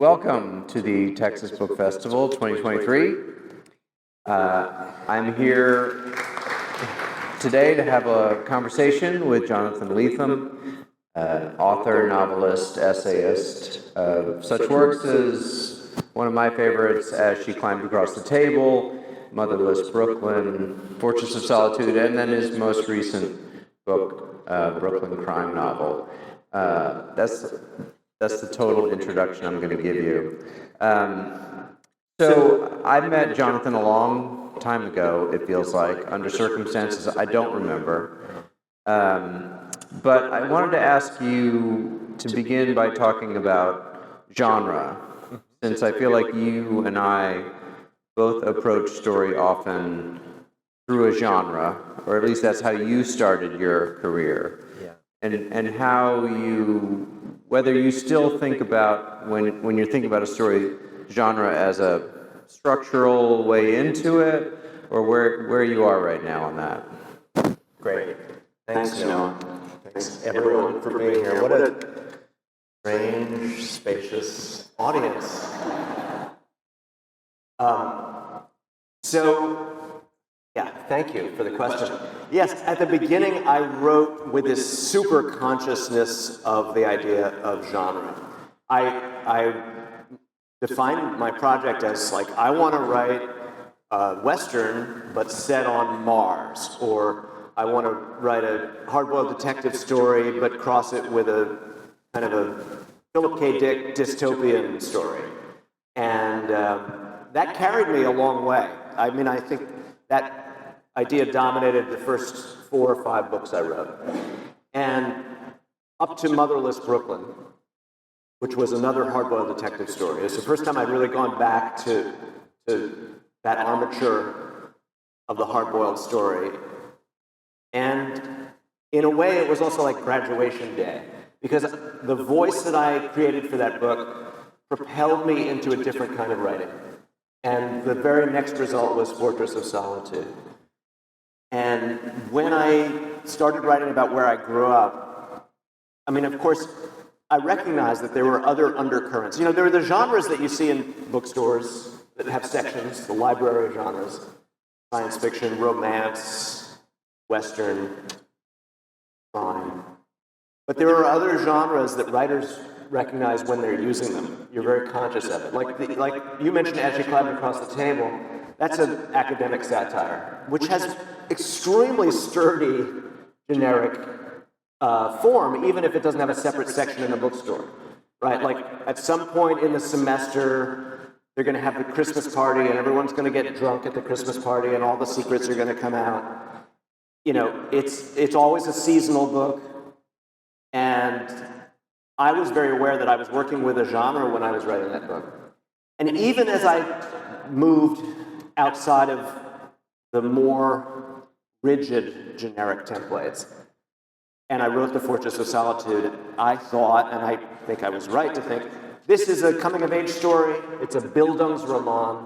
Welcome to the Texas Book Festival 2023. I'm here today to have a conversation with Jonathan Lethem, author, novelist, essayist of such works as one of my favorites, As She Climbed Across the Table, Motherless Brooklyn, Fortress of Solitude, and then his most recent book, Brooklyn crime novel. That's the total introduction I'm going to give you. So I met Jonathan a long time ago, it feels like, under circumstances I don't remember. But I wanted to ask you to begin by talking about genre, since I feel like you and I both approach story often through a genre, or at least that's how you started your career. Yeah. And how you, whether you still think about, when you're thinking about a story, genre as a structural way into it, or where you are right now on that. Great. Thanks, Noah. Thanks, everyone, for being here. What a strange, spacious audience. Thank you for the question. Yes, at the beginning, I wrote with this super consciousness of the idea of genre. I defined my project as like, I want to write a Western, but set on Mars, or I want to write a hard-boiled detective story, but cross it with a kind of a Philip K. Dick dystopian story. And that carried me a long way. I mean, I think that idea dominated the first 4 or 5 books I wrote. And up to Motherless Brooklyn, which was another hard-boiled detective story. It's the first time I'd really gone back to that armature of the hard-boiled story. And in a way, it was also like graduation day, because the voice that I created for that book propelled me into a different kind of writing. And the very next result was Fortress of Solitude. And when I started writing about where I grew up, I mean, of course, I recognized that there were other undercurrents. You know, there are the genres that you see in bookstores that have sections, the library genres, science fiction, romance, Western, crime. But there are other genres that writers recognize when they're using them. You're very conscious of it. Like you mentioned, As She Climbed Across the Table. That's an academic satire, which has extremely sturdy, generic form, even if it doesn't have a separate section in the bookstore, right? Like, at some point in the semester, they're going to have the Christmas party, and everyone's going to get drunk at the Christmas party, and all the secrets are going to come out. You know, it's always a seasonal book, and I was very aware that I was working with a genre when I was writing that book. And even as I moved outside of the more rigid generic templates, and I wrote The Fortress of Solitude, I thought, and I think I was right to think, this is a coming-of-age story. It's a Bildungsroman.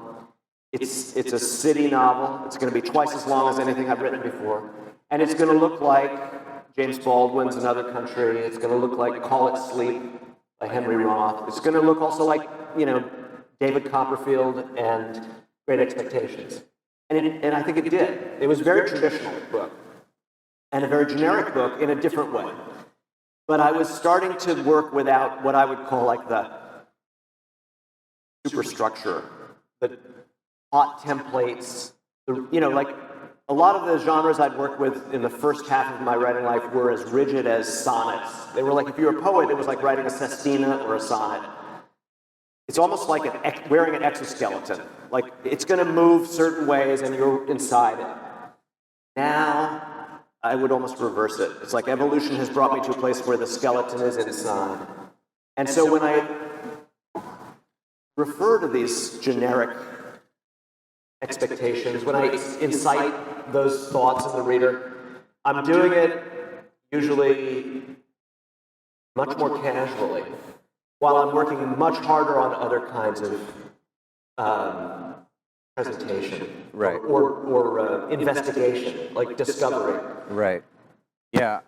It's a city novel. It's going to be twice as long as anything I've written before. And it's going to look like James Baldwin's Another Country. It's going to look like Call It Sleep by Henry Roth. It's going to look also like, you know, David Copperfield and Great Expectations. And I think it did. It was a very traditional book, and a very generic book in a different way. But I was starting to work without what I would call like the superstructure, the hot templates, you know, like a lot of the genres I'd worked with in the first half of my writing life were as rigid as sonnets. They were like, if you were a poet, it was like writing a sestina or a sonnet. It's almost like wearing an exoskeleton. Like, it's going to move certain ways and you're inside it. Now, I would almost reverse it. It's like evolution has brought me to a place where the skeleton is inside. And so when I refer to these generic expectations, when I incite those thoughts in the reader, I'm doing it usually much more casually, while I'm working much harder on other kinds of presentation, Right. or investigation, like discovery. Right. Yeah.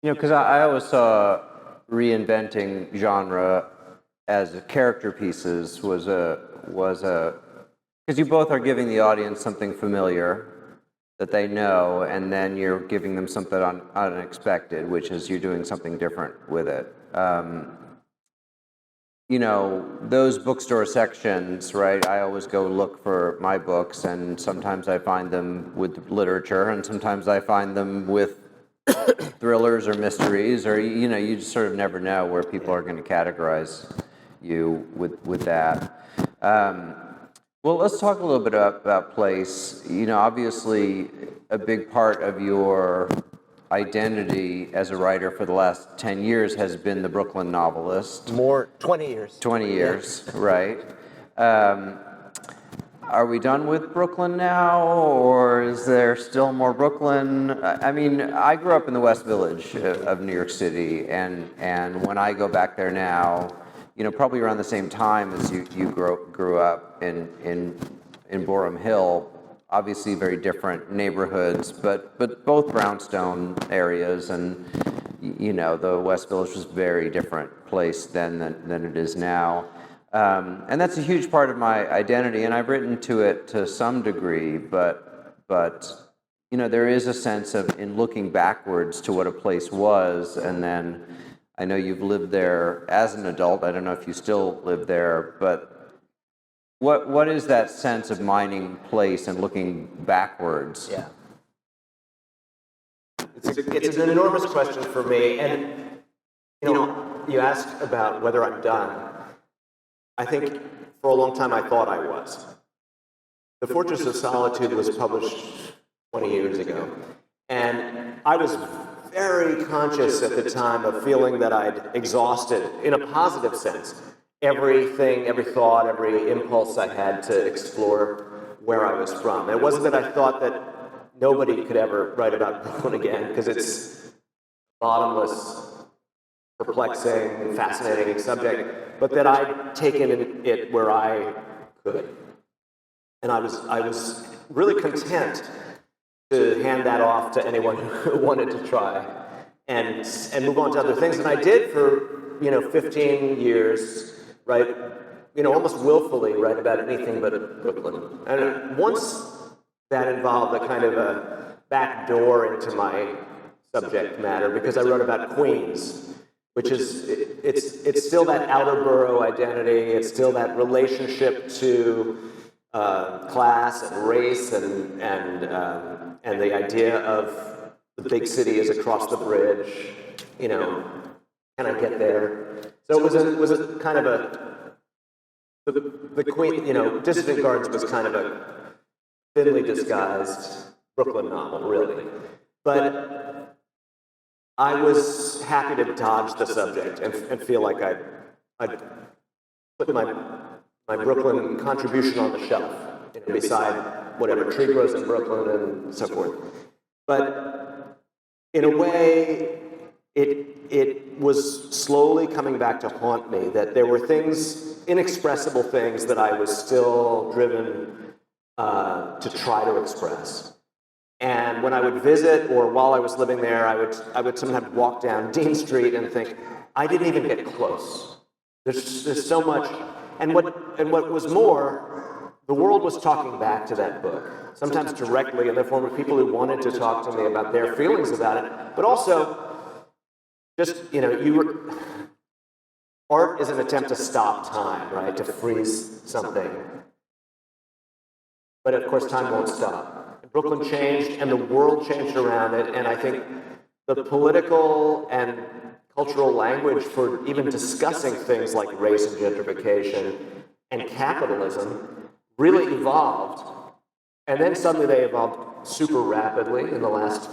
You know, because I always saw reinventing genre as character pieces was because you both are giving the audience something familiar that they know, and then you're giving them something unexpected, which is you're doing something different with it. You know, those bookstore sections, right? I always go look for my books, and sometimes I find them with literature, and sometimes I find them with thrillers or mysteries, or, you know, you just sort of never know where people are going to categorize you with that. Well, let's talk a little bit about place. You know, obviously, a big part of your identity as a writer for the last 10 years has been the Brooklyn novelist. More, 20 years. 20 years, right. Are we done with Brooklyn now, or is there still more Brooklyn? I mean, I grew up in the West Village of New York City, and when I go back there now, you know, probably around the same time as you grew up in Boerum Hill, obviously very different neighborhoods, but both brownstone areas, and you know, the West Village was a very different place then than it is now. And that's a huge part of my identity, and I've written to it to some degree, but you know, there is a sense of, in looking backwards to what a place was, and then I know you've lived there as an adult. I don't know if you still live there, but what is that sense of mining place and looking backwards? Yeah. It's an enormous question for me, and you know, you asked about whether I'm done. I think for a long time I thought I was. The Fortress of Solitude was published 20 years ago, and I was very conscious at the time of feeling that I'd exhausted, in a positive sense, everything, every thought, every impulse I had to explore where I was from. It wasn't that I thought that nobody could ever write about Brooklyn again, because it's bottomless, perplexing, fascinating subject, but that I'd taken it where I could. And I was really content to hand that off to anyone who wanted to try and move on to other things. And I did for, 15 years, right, almost willfully write about anything but Brooklyn. And once that involved a kind of a back door into my subject matter, because I wrote about Queens, which is, it's still that outer borough identity, it's still that relationship to class and race and the idea of the big city is across the bridge, can I get there? So it was a kind of the Queen, Dissident Gardens was kind of a thinly disguised Brooklyn novel, really. But I was happy to dodge the subject and feel like I'd put my Brooklyn contribution on the shelf, beside whatever tree grows in Brooklyn and so forth. But in a way, it was slowly coming back to haunt me, that there were things, inexpressible things, that I was still driven to try to express. And when I would visit, or while I was living there, I would sometimes walk down Dean Street and think, I didn't even get close. There's so much. And what was more, the world was talking back to that book, sometimes directly in the form of people who wanted to talk to me about their feelings about it, but also just, art is an attempt to stop time, right, to freeze something. But of course, time won't stop. Brooklyn changed, and the world changed around it, and I think the political and cultural language for even discussing things like race and gentrification and capitalism really evolved. And then suddenly they evolved super rapidly in the last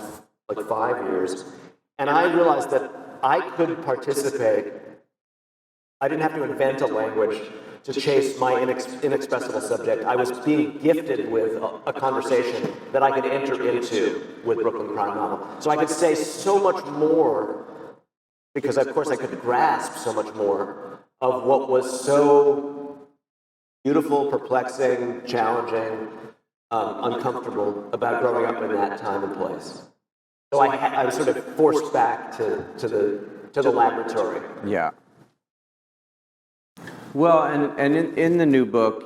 5 years. And I realized that I could participate. I didn't have to invent a language to chase my inexpressible subject. I was being gifted with a conversation that I could enter into with Brooklyn Crime Novel. So I could say so much more, because of course I could grasp so much more of what was so beautiful, perplexing, challenging, uncomfortable about growing up in that time and place. So I was sort of forced back to the laboratory. Yeah. Well, and in the new book,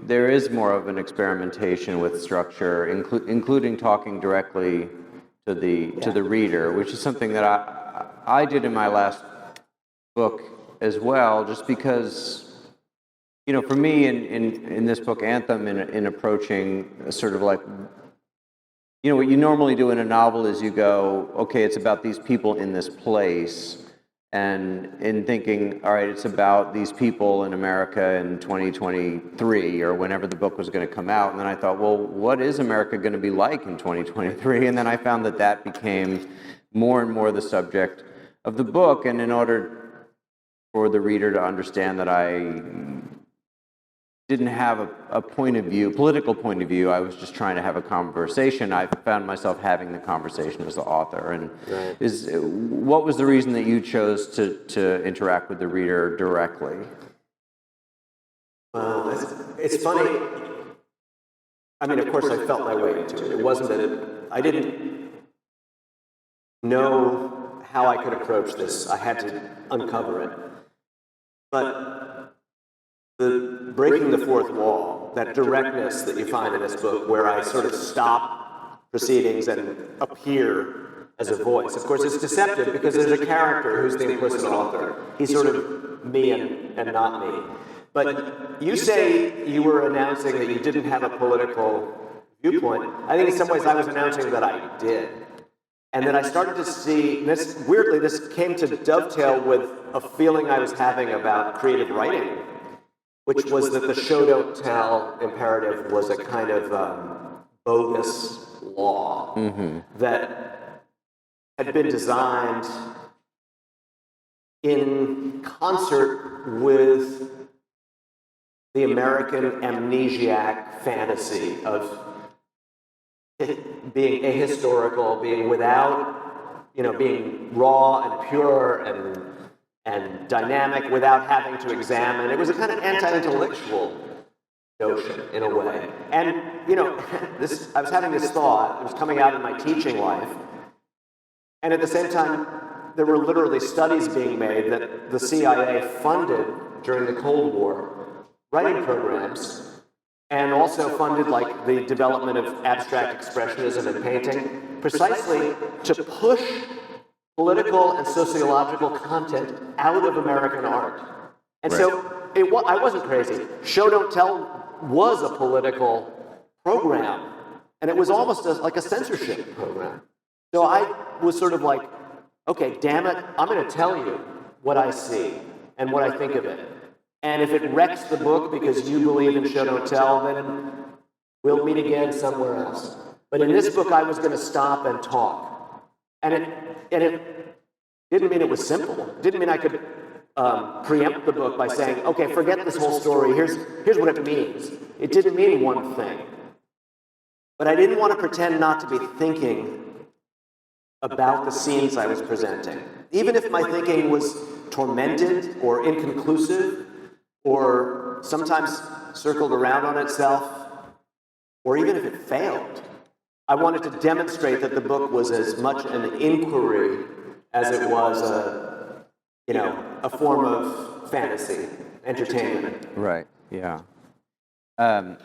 there is more of an experimentation with structure, including talking directly to the reader, which is something that I did in my last book as well, just because, for me in this book, Anthem, in approaching sort of like, what you normally do in a novel is you go, okay, it's about these people in this place. And in thinking, all right, it's about these people in America in 2023 or whenever the book was going to come out. And then I thought, well, what is America going to be like in 2023? And then I found that became more and more the subject of the book. And in order for the reader to understand that I didn't have a point of view, political point of view, I was just trying to have a conversation. I found myself having the conversation as the author. And what was the reason that you chose to interact with the reader directly? Well, it's funny. I mean, of course, I felt my way into it. It wasn't that I didn't know how I could approach this. I had to uncover it. But the breaking the fourth wall, that directness that you find in this book, where I sort of stop proceedings and appear as a voice. Of course, it's deceptive because there's a character who's the implicit author. He's sort of me and not me. But you say you were announcing that you didn't have a political viewpoint. I think in some ways I was announcing that I did. And then I started to see, weirdly, this came to dovetail with a feeling I was having about creative writing, which was that the show don't tell imperative was a kind of bogus law that had been designed in concert with the American amnesiac fantasy of being ahistorical, being without, being raw and pure and dynamic without having to examine. It was a kind of anti-intellectual notion in a way. And, I was having this thought, it was coming out in my teaching life, and at the same time, there were literally studies being made that the CIA funded during the Cold War writing programs, and also funded like the development of abstract expressionism and painting, precisely to push political and sociological content out of American art. And so I wasn't crazy. Show Don't Tell was a political program, and it was almost like a censorship program. So I was sort of like, okay, damn it, I'm going to tell you what I see and what I think of it. And if it wrecks the book because you believe in Show Don't Tell, then we'll meet again somewhere else. But in this book, I was going to stop and talk. And it didn't mean it was simple. It didn't mean I could preempt the book by saying, okay, forget this whole story. Here's what it means. It didn't mean one thing. But I didn't want to pretend not to be thinking about the scenes I was presenting. Even if my thinking was tormented or inconclusive, or sometimes circled around on itself, or even if it failed, I wanted to demonstrate that the book was as much an inquiry as it was a form of fantasy, entertainment. Right, yeah. I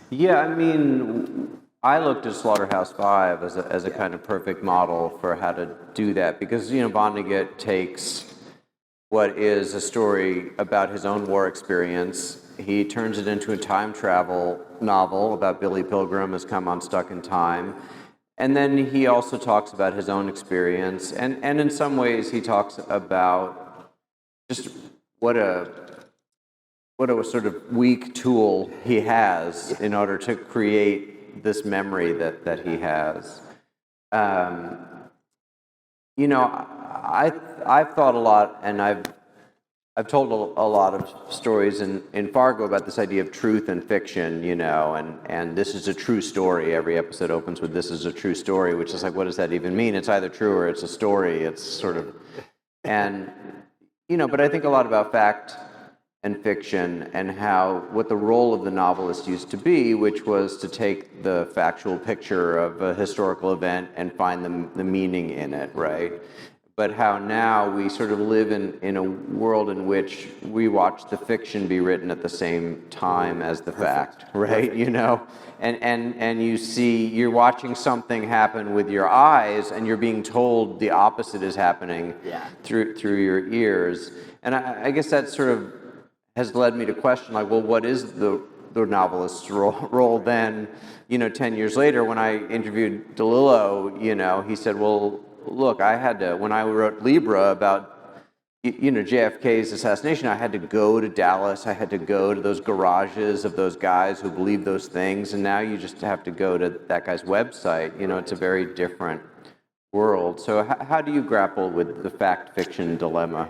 mean, I looked at Slaughterhouse-Five as a kind of perfect model for how to do that, because, Vonnegut takes what is a story about his own war experience. He turns it into a time travel novel about Billy Pilgrim has come unstuck in time. And then he also talks about his own experience. And in some ways he talks about just what a sort of weak tool he has in order to create this memory that he has. I've thought a lot, and I've told a lot of stories in Fargo about this idea of truth and fiction, and this is a true story. Every episode opens with "this is a true story," which is like, what does that even mean? It's either true or it's a story. It's sort of, but I think a lot about fact and fiction and what the role of the novelist used to be, which was to take the factual picture of a historical event and find the meaning in it, right? but how now we sort of live in a world in which we watch the fiction be written at the same time as the fact, right? You know, and you see, you're watching something happen with your eyes, and you're being told the opposite is happening through your ears. And I guess that sort of has led me to question, like, well, what is the novelist's role then? You know, 10 years later, when I interviewed DeLillo, you know, he said, well, look, I had to, when I wrote Libra about, you know, JFK's assassination, I had to go to Dallas, I had to go to those garages of those guys who believe those things, and now you just have to go to that guy's website. You know, it's a very different world. So how do you grapple with the fact-fiction dilemma?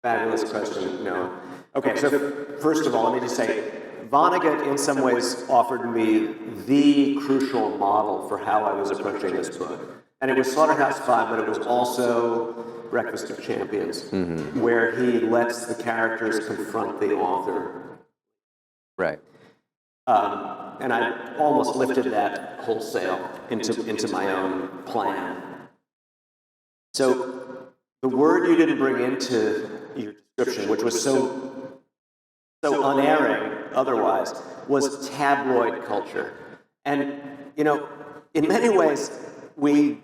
Fabulous question, Noah. Okay, so first of all, let me just say, Vonnegut in some ways offered me the crucial model for how I was approaching this book. And it was Slaughterhouse-Five, but it was also Breakfast of Champions, where he lets the characters confront the author. Right. And I almost lifted that wholesale into my own plan. So the word you didn't bring into your description, which was so unerring otherwise, was tabloid culture. And, you know, in many ways, we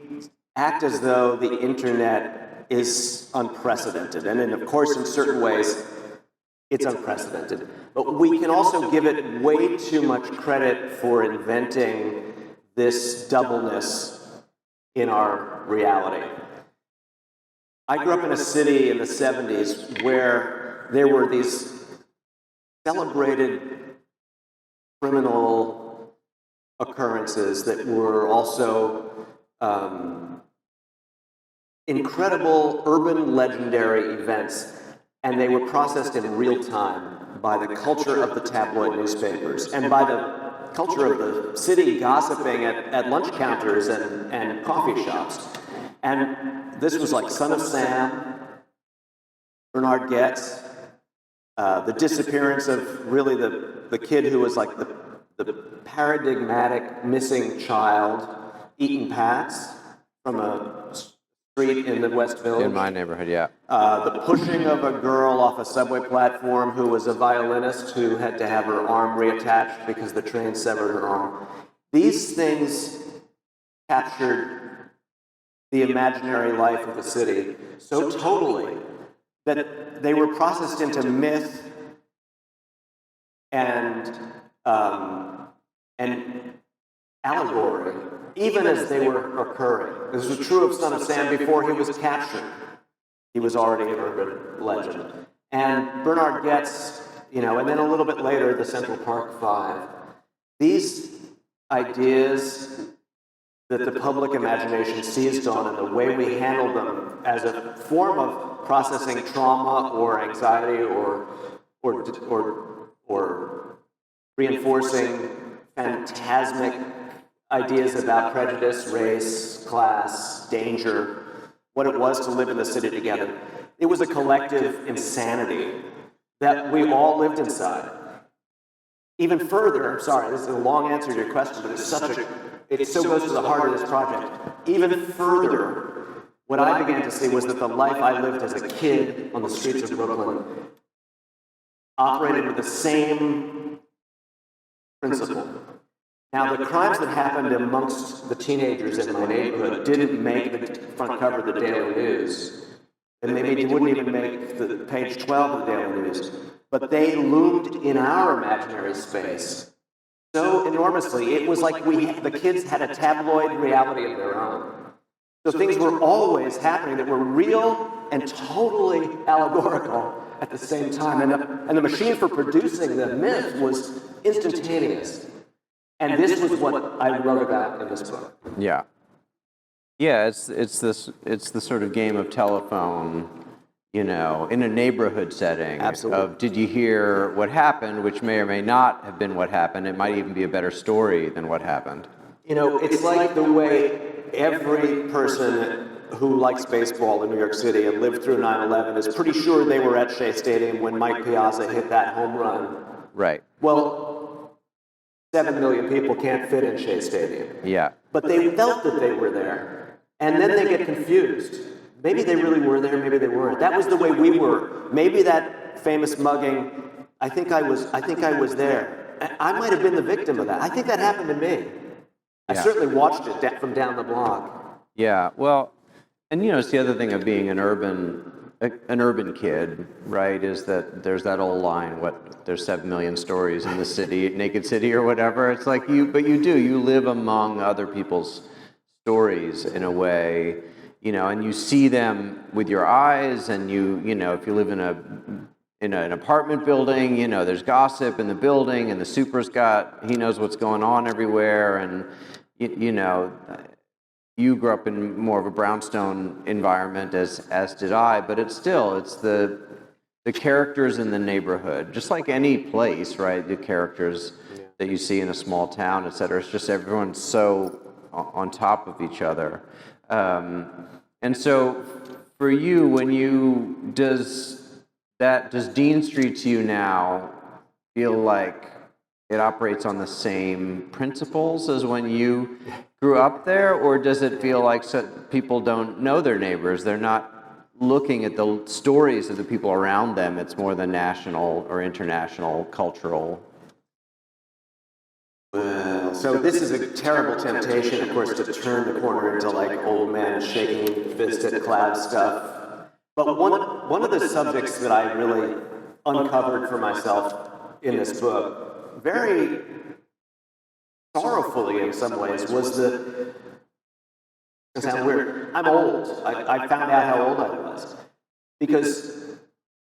act as though the internet is unprecedented. And of course, in certain ways, it's unprecedented. But we can also give it way too much credit for inventing this doubleness in our reality. I grew up in a city in the 70s where there were these celebrated criminal occurrences that were also incredible urban legendary events, and they were processed in real time by the culture of the tabloid newspapers and by the culture of the city gossiping at lunch counters and coffee shops. And this was like Son of Sam, Bernard Getz, the disappearance of really the kid who was like the paradigmatic missing child, Eaton Patz, from a street in the West Village. In my neighborhood, yeah. The pushing of a girl off a subway platform who was a violinist who had to have her arm reattached because the train severed her arm. These things captured the imaginary life of the city so totally that they were processed into myth and allegory, even as they were occurring. This was true of Son of Sam before he was captured. He was already an urban legend. And Bernard Getz, you know, and then a little bit later, the Central Park Five. These ideas that the public imagination seized on and the way we handled them as a form of processing trauma or anxiety or reinforcing phantasmic ideas about prejudice, race, class, danger, what it was to live in the city together. It was a collective insanity that we all lived inside. Even further, I'm sorry, this is a long answer to your question, but it so goes to the heart of this project. Even further, what I began to see was that the life I lived as a kid on the streets of Brooklyn operated with the same principle. Now, the crimes that happened amongst the teenagers in my neighborhood didn't make the front cover of the Daily News, and maybe it wouldn't even make the page 12 of the Daily News, but they loomed in our imaginary space so enormously. It was like the kids had a tabloid reality of their own. So things were always happening that were real and totally allegorical at the same time. And the machine for producing the myth was instantaneous. And this was what I wrote about in this book. Yeah. Yeah, it's the sort of game of telephone, you know, in a neighborhood setting. Absolutely. Of did you hear what happened, which may or may not have been what happened. It might even be a better story than what happened. You know, it's like the way every person who likes baseball in New York City and lived through 9/11 is pretty sure they were at Shea Stadium when Mike Piazza hit that home run. Right. Well, 7 million people can't fit in Shea Stadium. Yeah. But they felt that they were there. And then they get confused. maybe they really were there, maybe they weren't. That was the way we were. Maybe that famous mugging, I think I was there. I might have been the victim of that. I think that happened to me. I certainly watched it from down the block. Yeah, well, and it's the other thing of being an urban kid, right, is that there's that old line, there's 7 million stories in the city, naked city or whatever. It's like you live among other people's stories in a way, and you see them with your eyes, and if you live in an apartment building, there's gossip in the building, and the super's he knows what's going on everywhere, and you grew up in more of a brownstone environment, as did I, but it's the characters in the neighborhood, just like any place, right? The characters that you see in a small town, et cetera. It's just everyone's so on top of each other. And so for you, does Dean Street to you now feel like it operates on the same principles as when you grew up there, or does it feel like people don't know their neighbors? They're not looking at the stories of the people around them. It's more the national or international cultural. Well, so this is a terrible temptation, of course, to turn the corner into like old man shaking fist at cloud stuff. But one of the subjects that I really uncovered for myself in this book, very sorrowfully in some ways, was it sounds weird. I'm old. I found out how old I was.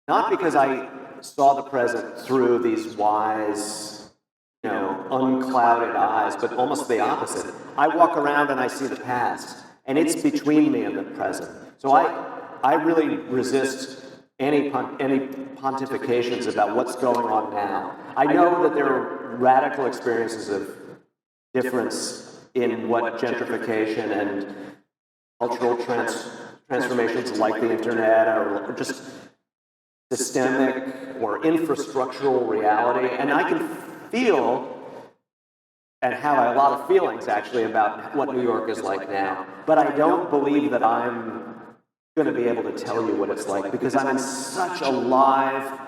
Not because I saw the present through these wise, unclouded eyes, but almost the opposite. I walk around and I see the past, and it's between me and the present. So I really resist any pontifications about what's going on now. I know that there are radical experiences of difference in what gentrification and cultural transformations like the internet or just systemic or infrastructural reality, and I can feel and have a lot of feelings actually about what New York is like now, but I don't believe that I'm going to be able to tell you what it's like, because I'm in such a live,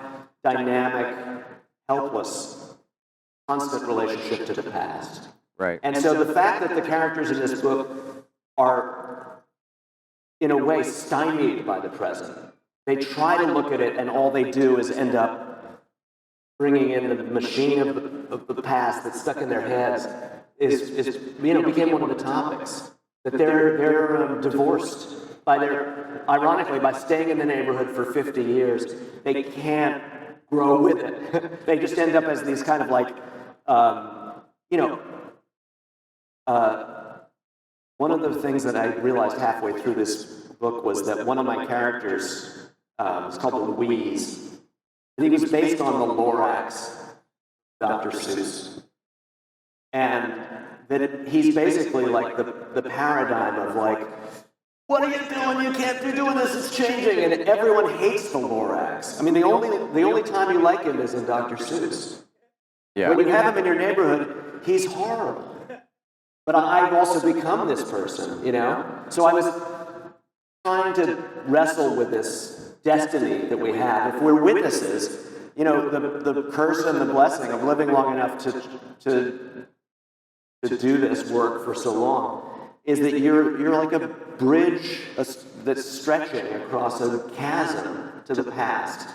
dynamic, helpless, constant relationship to the past. Right. And so the fact that the characters in this book are, in a way, stymied by the present. They try to look at it, and all they do is end up bringing in the machine of the past that's stuck in their heads. Became one of the topics. That they're divorced. Ironically, by staying in the neighborhood for 50 years, they can't grow with it. They just end up as these kind of like, one of the things that I realized halfway through this book was that one of my characters is called Louise, and he was based on the Lorax, Dr. Seuss, and that he's basically like the paradigm of like, what are you doing? You can't be doing this. It's changing, and everyone hates the Lorax. I mean, the only time you like him is in Dr. Seuss. Yeah. When you have him in your neighborhood, he's horrible. But I've also become this person, So I was trying to wrestle with this destiny that we have. If we're witnesses, the curse and the blessing of living long enough to do this work for so long, is that you're like a bridge that's stretching across a chasm to the past.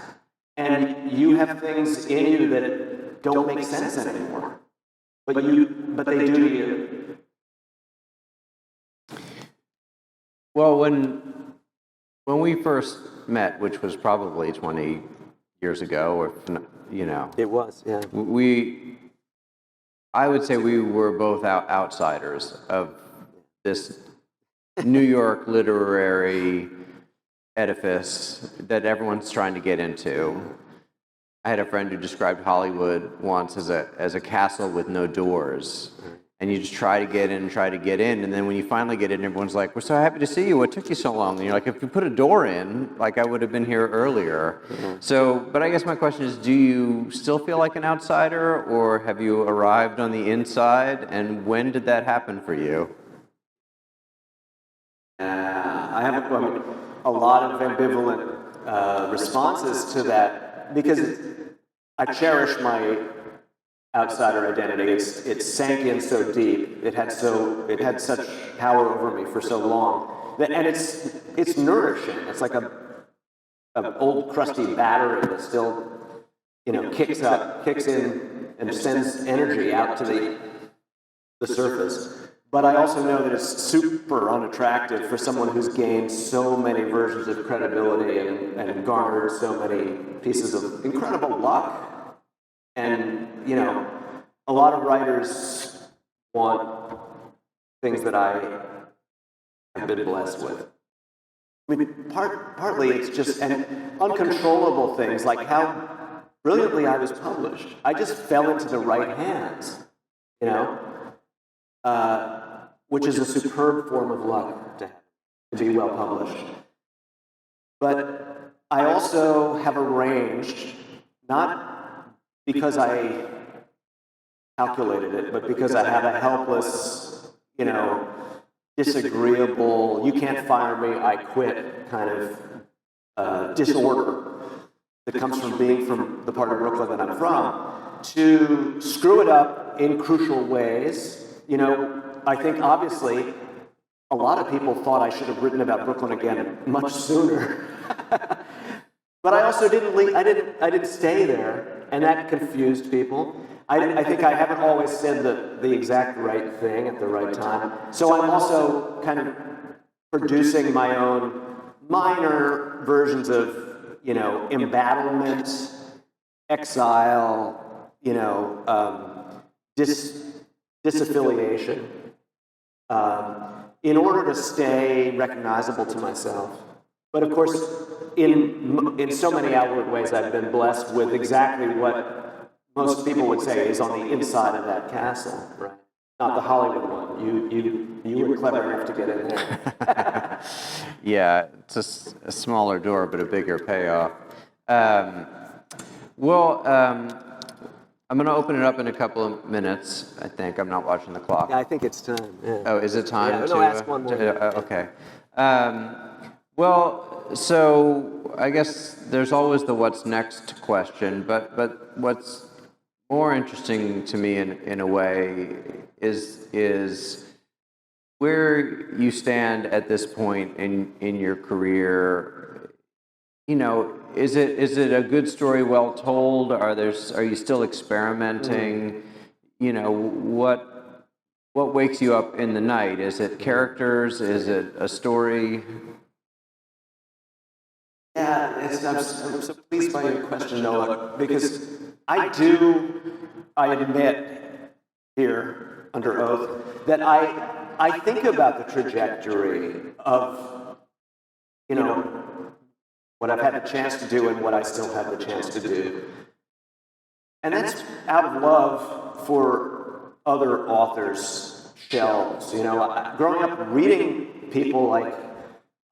And you have things in you that don't make sense anymore. But they do to you. Well, when we first met, which was probably 20 years ago, or It was, yeah. I would say we were both outsiders of this New York literary edifice that everyone's trying to get into. I had a friend who described Hollywood once as a castle with no doors. And you just try to get in, and then when you finally get in, everyone's like, "We're so happy to see you. What took you so long?" And you're like, "If you put a door in, like I would have been here earlier." So, but I guess my question is, do you still feel like an outsider, or have you arrived on the inside? And when did that happen for you? I have a lot of ambivalent responses to that because I cherish my outsider identity. It sank in so deep. It had such power over me for so long. And it's nourishing. It's like an old crusty battery that still, kicks in and sends energy out to the surface. But I also know that it's super unattractive for someone who's gained so many versions of credibility and garnered so many pieces of incredible luck. And, a lot of writers want things that I have been blessed with. I mean, partly it's just uncontrollable things like how brilliantly I was published. I just fell into the right hands, which is a superb form of luck to be well published. But I also have arranged, not because I calculated it, but because I have a helpless, disagreeable, you can't fire me, I quit kind of disorder that comes from being from the part of Brooklyn that I'm from, to screw it up in crucial ways. I think obviously a lot of people thought I should have written about Brooklyn again much sooner. But I also didn't leave, I didn't stay there, and that confused people. I think I haven't always said the exact right thing at the right time. So I'm also kind of producing my own minor versions of, embattlement, exile, disaffiliation, in order to stay recognizable to myself. But of course, in so many outward ways, I've been blessed with exactly what most people would say is on the inside of that castle, right? Not the Hollywood one. You were clever enough to get in there. Yeah, it's a smaller door, but a bigger payoff. I'm going to open it up in a couple of minutes, I think. I'm not watching the clock. Yeah, I think it's time. Yeah. Oh, is it time to... No, ask one more. Okay. So I guess there's always the what's next question, but what's more interesting to me in a way is where you stand at this point in your career. Is it a good story well told? Are you still experimenting? What wakes you up in the night? Is it characters? Is it a story? Yeah, I'm so pleased by your question, Noah, because I admit here under oath that I think about the trajectory of, what I've had the chance to do and what I still have the chance to do. And that's out of love for other authors' shelves. Growing up reading people like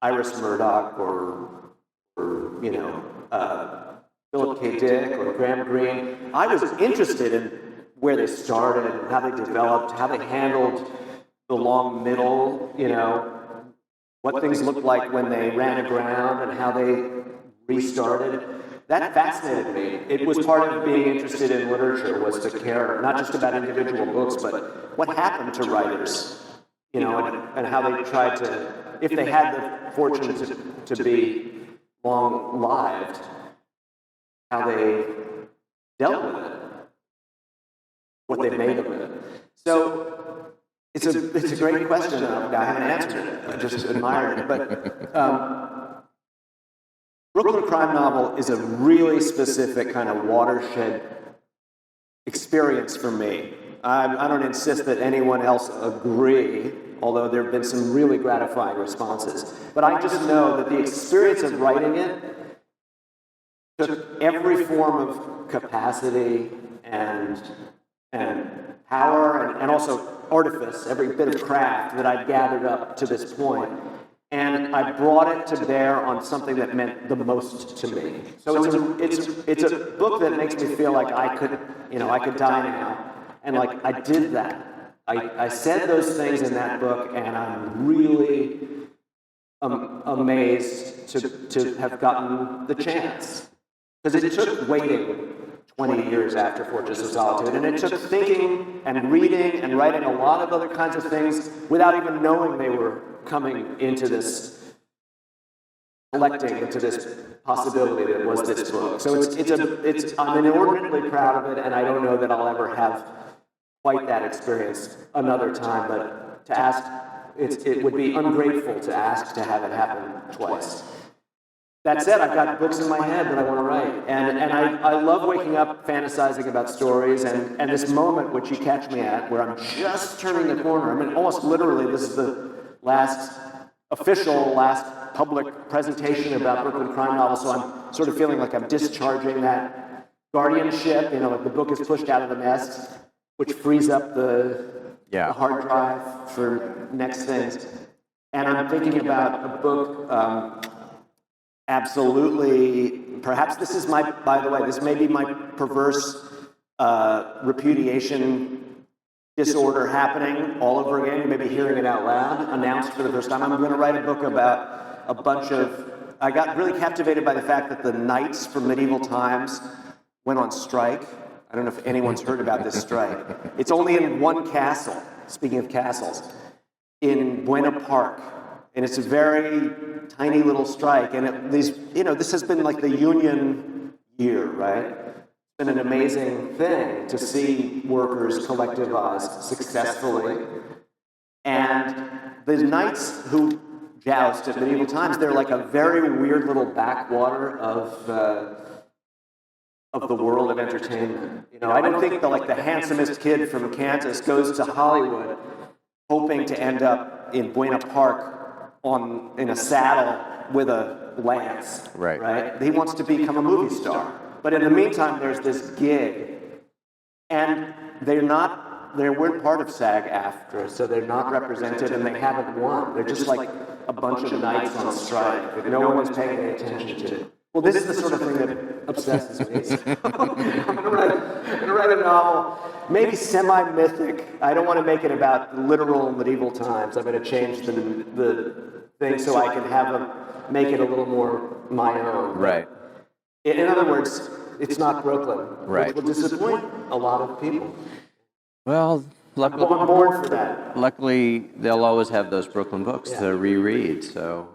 Iris Murdoch or Philip K. Dick or Graham Greene, I was interested in where they started and how they developed, how they handled the long middle, what things looked like when they ran aground and how they restarted. That fascinated me. It was part of being interested in literature, was to care not just about individual books, but what happened to writers, and how they tried to, if they had the fortune to be long-lived, how they dealt with it, what they made of it. So it's a great question. I haven't answered it. I just admired it. But Brooklyn crime novel is a really specific kind of watershed experience for me. I don't insist that anyone else agree, although there have been some really gratifying responses. But I just know that the experience of writing it took every form of capacity and power and also artifice, every bit of craft that I'd gathered up to this point, and I brought it to bear on something that meant the most to me. So it's a book that makes me feel like I could die now, and like I did that. I said those things in that book, and I'm really amazed to have gotten the chance. Because it took waiting 20 years after Fortress of Solitude, and it took thinking and reading and writing a lot of other kinds of things without even knowing they were coming into this, collecting into this possibility that was this book. So I'm inordinately proud of it, and I don't know that I'll ever have quite that experience another time, but to ask, it would be ungrateful to ask to have it happen twice. That said, I've got books in my head that I want to write, and I love waking up fantasizing about stories, and this moment which you catch me at, where I'm just turning the corner. I mean, almost literally, this is the last public presentation about Brooklyn crime novels, so I'm sort of feeling like I'm discharging that guardianship, like the book is pushed out of the nest, which frees up the hard drive for next things. And I'm thinking about a book, absolutely, perhaps this is by the way, this may be my perverse repudiation disorder happening all over again. You may be hearing it out loud, announced for the first time. I'm going to write a book about a bunch of, I got really captivated by the fact that the knights from medieval times went on strike. I don't know if anyone's heard about this strike. It's only in one castle, speaking of castles, in Buena Park. And it's a very tiny little strike. And this has been like the Union year, right? It's been an amazing thing to see workers collectivize successfully. And the knights who joust at medieval times, they're like a very weird little backwater of the world of entertainment. I don't think the handsomest kid from Kansas goes to Hollywood hoping to end up in Buena Park in a saddle with a lance, right? He wants to become a movie star. But in the meantime, there's this gig, and they weren't part of SAG-AFTRA, so they're not represented, and they haven't won. They're just like a bunch of knights on strike that no one is paying any attention to. Well, this is the sort of thing that obsesses me. So I'm going to write a novel, maybe semi-mythic. I don't want to make it about literal medieval times. I'm going to change the thing so I can make it a little more my own. Right. In other words, it's not Brooklyn, which will disappoint a lot of people. Well, I'm born for that. Luckily, they'll always have those Brooklyn books to reread. So